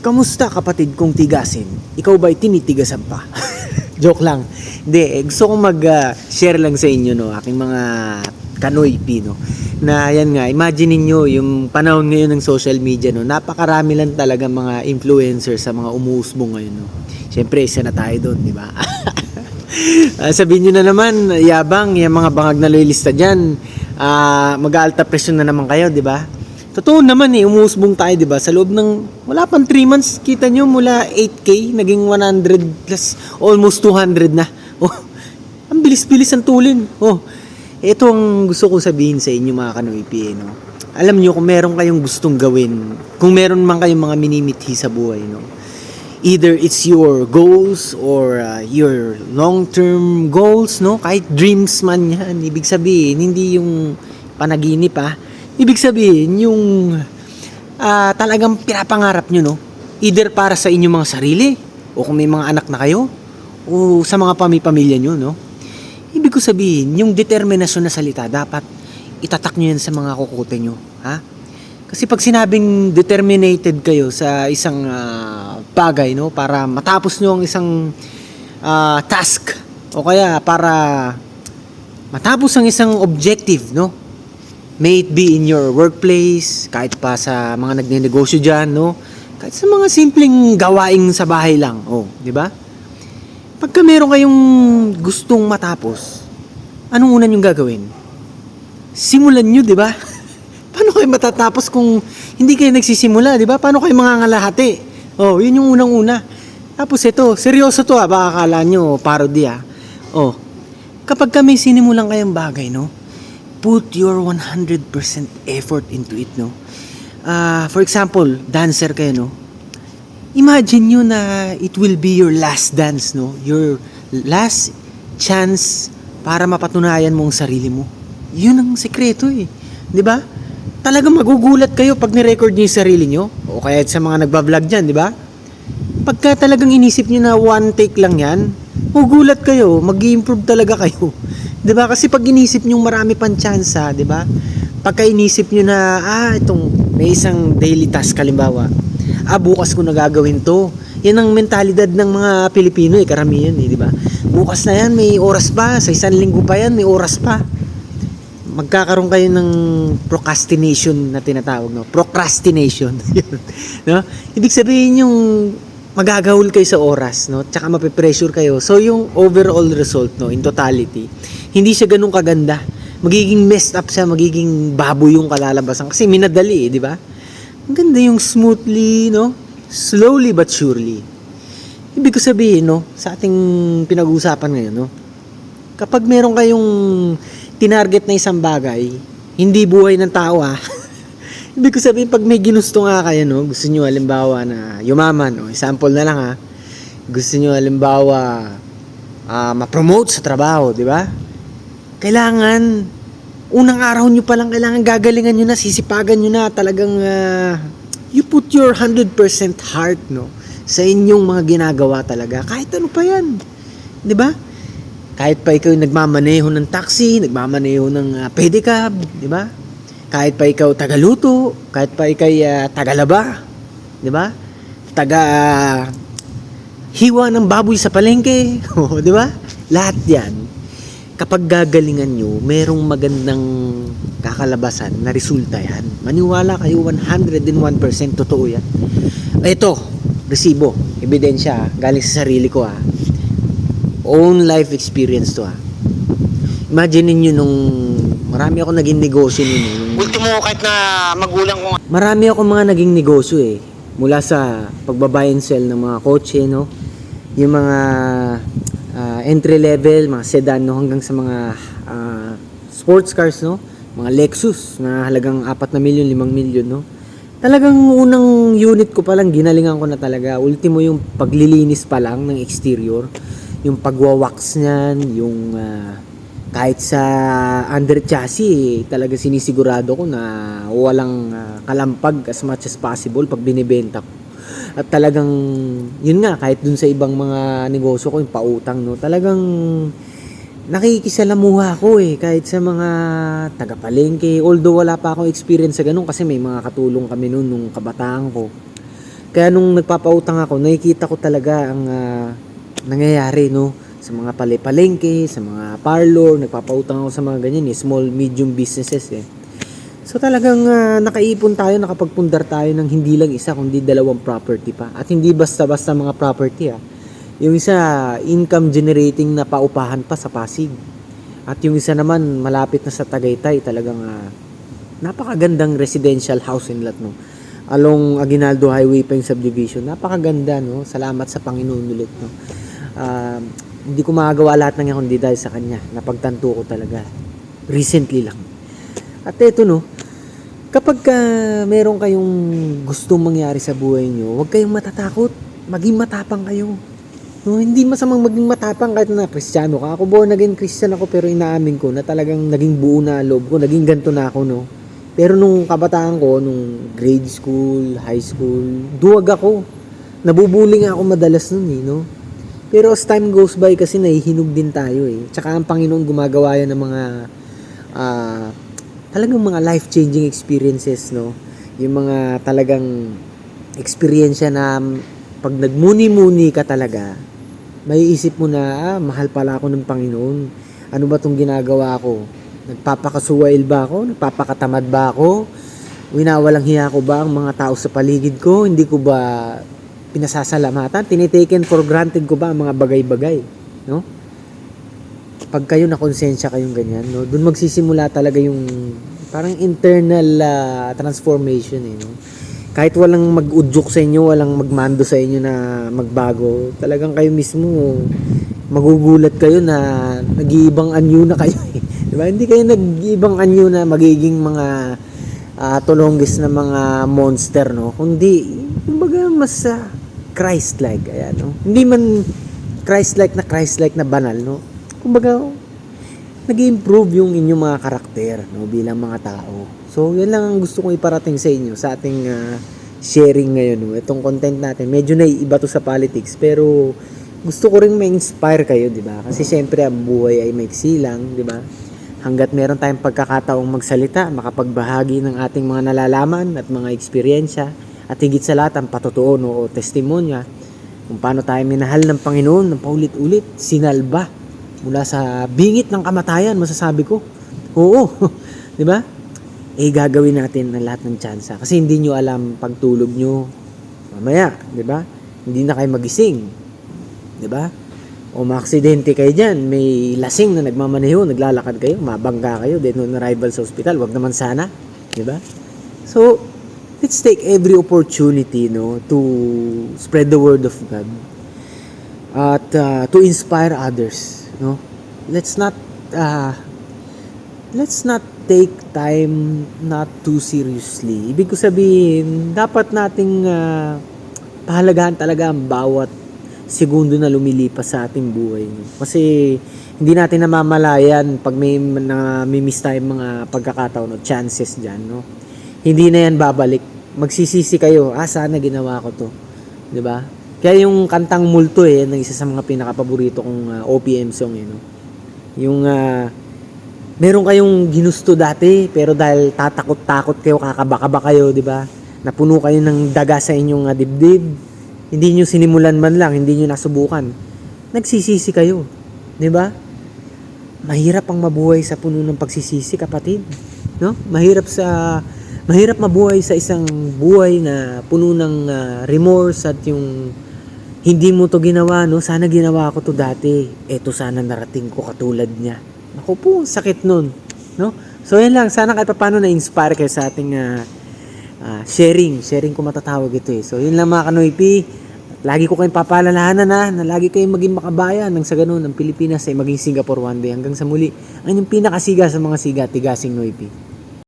Kamusta kapatid kong tigasin? Ikaw ba'y tinitigasan pa? Joke lang. Hindi, gusto kong mag-share lang sa inyo, no, aking mga Kanoy Pino. Na yan nga, imagine niyo yung panahon ngayon ng social media, no. Napakarami lang talaga mga influencers sa mga umuusbong ngayon, no. Siyempre, isa na tayo doon, di ba? Sabihin nyo na naman, yabang, yung mga bangag na loyalista dyan, mag-aalta presyon na naman kayo, di ba? Totoo naman umuusbong tayo, 'di ba? Sa loob ng wala pang 3 months, kita nyo mula 8K naging 100 plus almost 200 na. Oh, ang bilis-bilis ang tulin. Oh, ito ang gusto ko sabihin sa inyo mga Kanoy no. Alam niyo kung meron kayong gustong gawin, kung meron man kayong mga minimithi sa buhay, no. Either it's your goals or your long-term goals, no? Kahit dreams man 'yan, ibig sabihin hindi yung panaginip Ibig sabihin, yung talagang pinapangarap nyo, no? Either para sa inyong mga sarili, o kung may mga anak na kayo, o sa mga pamilya nyo, no? Ibig ko sabihin, yung determinasyon na salita, dapat itatak nyo yan sa mga kukote nyo, ha? Kasi pag sinabing determinated kayo sa isang bagay, no? Para matapos nyo ang isang task, o kaya para matapos ang isang objective, no? May it be in your workplace, kahit pa sa mga nagnenegosyo dyan, no? Kahit sa mga simpleng gawaing sa bahay lang, di ba? Pagka meron kayong gustong matapos, anong una nyong gagawin? Simulan nyo, di ba? Paano kayo matatapos kung hindi kayo nagsisimula, di ba? Paano kayo mangangalahati? Yun yung unang-una. Tapos ito, seryoso to baka akala nyo, parody kapag kami sinimulan kayong bagay, no? Put your 100% effort into it, no? For example, dancer kayo, no? Imagine nyo na it will be your last dance, no? Your last chance para mapatunayan mo ang sarili mo. Yun ang sekreto, di ba? Talagang magugulat kayo pag ni-record nyo yung sarili nyo. O kaya sa mga nagbablog dyan, di ba? Pagka talagang inisip nyo na one take lang yan, magugulat kayo, mag-i-improve talaga kayo. 'Di ba? Kasi pag inisip niyo marami pang tsansa, 'di ba? Pagka inisip niyo na itong may isang daily task halimbawa, bukas ko na gagawin 'to. Yan ang mentalidad ng mga Pilipino karamihan, 'di ba? Bukas na yan, may oras pa, sa isang linggo pa yan, may oras pa. Magkakaroon kayo ng procrastination na tinatawag, no? Procrastination. No? Ibig sabihin yung magagahol kayo sa oras, no? Tsaka mape-pressure kayo. So yung overall result, no, in totality, hindi siya ganun kaganda. Magiging messed up siya, magiging baboy yung kalalabasan kasi minadali, di ba? Ang ganda yung smoothly, no? Slowly but surely. Ibig ko sabihin, no, sa ating pinag-uusapan ngayon, no, kapag meron kayong tinarget na isang bagay, hindi buhay ng tao, Ibig ko sabihin, pag may ginusto nga kayo, no, gusto nyo halimbawa na yumaman, example na lang gusto nyo halimbawa ma-promote sa trabaho, di ba? Kailangan, unang araw nyo pa lang, kailangan gagalingan nyo na, sisipagan nyo na, talagang you put your 100% heart, no, sa inyong mga ginagawa talaga, kahit ano pa yan, di ba? Kahit pa ikaw nagmamaneho ng taxi, nagmamaneho ng pedicab, di ba? Kahit pa ikaw tagaluto, kahit pa ikaw tagalaba, di ba? Hiwa ng baboy sa palengke, di ba? Lahat 'yan. Kapag gagalingan nyo, merong magandang kakalabasan na resulta yan. Maniwala kayo, 101% totoo yan. Ito, resibo, ebidensya, galing sa sarili ko Own life experience to Imagine niyo nung marami ako naging negosyo Ultimo, kahit na magulang ko. Marami ako mga naging negosyo mula sa pagbabuy and sell ng mga kotse, no? Yung mga entry level, mga sedan, no? Hanggang sa mga sports cars, no? Mga Lexus na halagang 4 na milyon, 5 milyon, no? Talagang unang unit ko pa lang, ginalingan ko na talaga. Ultimo yung paglilinis pa lang ng exterior, yung pagwawax niyan, yung kahit sa under chassis, talaga sinisigurado ko na walang kalampag as much as possible pag binibenta ko. At talagang, yun nga, kahit dun sa ibang mga negosyo ko, yung pautang, no, talagang nakikisalamuha ako kahit sa mga tagapalengke. Although wala pa akong experience sa ganun kasi may mga katulong kami noon nung kabataan ko. Kaya nung nagpapautang ako, nakikita ko talaga ang nangyayari, no? Sa mga palengke, sa mga parlor, nagpapautang ako sa mga ganyan, small, medium businesses, eh. So talagang nakaipon tayo, nakapagpundar tayo ng hindi lang isa, kundi dalawang property pa. At hindi basta-basta mga property, Yung isa, income generating na paupahan pa sa Pasig. At yung isa naman, malapit na sa Tagaytay, talagang napakagandang residential house and lot, no? Along Aguinaldo Highway pa yung subdivision. Napakaganda, no? Salamat sa Panginoon ulit, no? Hindi ko magagawa lahat ng yan kundi dahil sa kanya. Napagtanto ko talaga. Recently lang. At eto, no? Kapag meron kayong gustong mangyari sa buhay nyo, huwag kayong matatakot. Maging matapang kayo. No, hindi masamang maging matapang kahit na Kristiyano ka. Ako born again Christian ako pero inaamin ko na talagang naging buo na loob ko. Naging ganito na ako, no? Pero nung kabataan ko, nung grade school, high school, duwag ako. Nabubuling ako madalas nun, no? Pero as time goes by kasi nahihinog din tayo, eh. Tsaka ang Panginoon gumagawa yan ng mga talagang mga life-changing experiences, no? Yung mga talagang experience na pag nagmuni-muni ka talaga, may isip mo na, mahal pala ako ng Panginoon. Ano ba tong ginagawa ko? Nagpapakasuwail ba ako? Nagpapakatamad ba ako? Winawalang hiya ko ba ang mga tao sa paligid ko? Hindi ko ba pinasasalamatan? Tinitaken for granted ko ba ang mga bagay-bagay? No? Pag kayo na konsensya kayong ganyan, no? Doon magsisimula talaga yung parang internal transformation, eh, no? Kahit walang mag-udyok sa inyo, walang magmando sa inyo na magbago, talagang kayo mismo magugulat kayo na nag-iibang anyo na kayo, eh. Diba? Hindi kayo nag-iibang anyo na magiging mga tulonggis na mga monster, no? Kundi, kumbaga mas Christ-like, ayan, no? Hindi man Christ-like na banal, no? Kumbaga, nag-improve yung inyong mga karakter, no, bilang mga tao. So, yan lang ang gusto kong iparating sa inyo sa ating sharing ngayon, no? Itong content natin, medyo naiiba to sa politics, pero gusto ko ring ma-inspire kayo, di ba? Kasi syempre, ang buhay ay maiksi lang, di ba? Hanggat meron tayong pagkakataong magsalita, makapagbahagi ng ating mga nalalaman at mga eksperyensya, at higit sa lahat, ang patotoo, no, o testimonya, kung paano tayo minahal ng Panginoon ng paulit-ulit, sinalba, mula sa bingit ng kamatayan, masasabi ko. Oo, di ba? Gagawin natin ang lahat ng tsansa. Kasi hindi nyo alam pagtulog nyo mamaya, di ba? Hindi na kayo magising, di ba? O maaksidente kayo dyan, may lasing na nagmamaneho, naglalakad kayo, mabangga kayo, then on arrival sa hospital, wag naman sana, di ba? So, let's take every opportunity, no, to spread the word of God at to inspire others, no? Let's not take time not too seriously. Ibig ko sabihin, dapat nating pahalagahan talaga ang bawat segundo na lumilipas sa ating buhay, no? Kasi hindi natin namamalayan pag may miss tayong mga pagkakataon o chances dyan, no? Hindi na yan babalik. Magsisisi kayo, sana ginawa ko to, di ba? Kaya yung kantang Multo, ng isa sa mga pinakapaborito kong OPM song, no? Yung meron kayong ginusto dati, pero dahil tatakot-takot kayo, kakaba-kaba kayo, di ba? Napuno kayo ng daga sa inyong dibdib. Hindi nyo sinimulan man lang, hindi nyo nasubukan. Nagsisisi kayo, di ba? Mahirap ang mabuhay sa puno ng pagsisisi, kapatid, no? Mahirap mabuhay sa isang buhay na puno ng remorse at yung hindi mo to ginawa, no? Sana ginawa ko to dati. Eto sana narating ko katulad niya. Naku po, sakit nun, no? So yan lang, sana kahit paano na-inspire kayo sa ating sharing ko matatawag ito, eh. So yun lang mga Kanoypi. Lagi ko kayong papaalalahanan na lagi kayong maging makabayan nang sa ganun ang Pilipinas ay maging Singapore one day. Hanggang sa muli, ang inyong pinakasiga sa mga siga, Tigasing Noypi.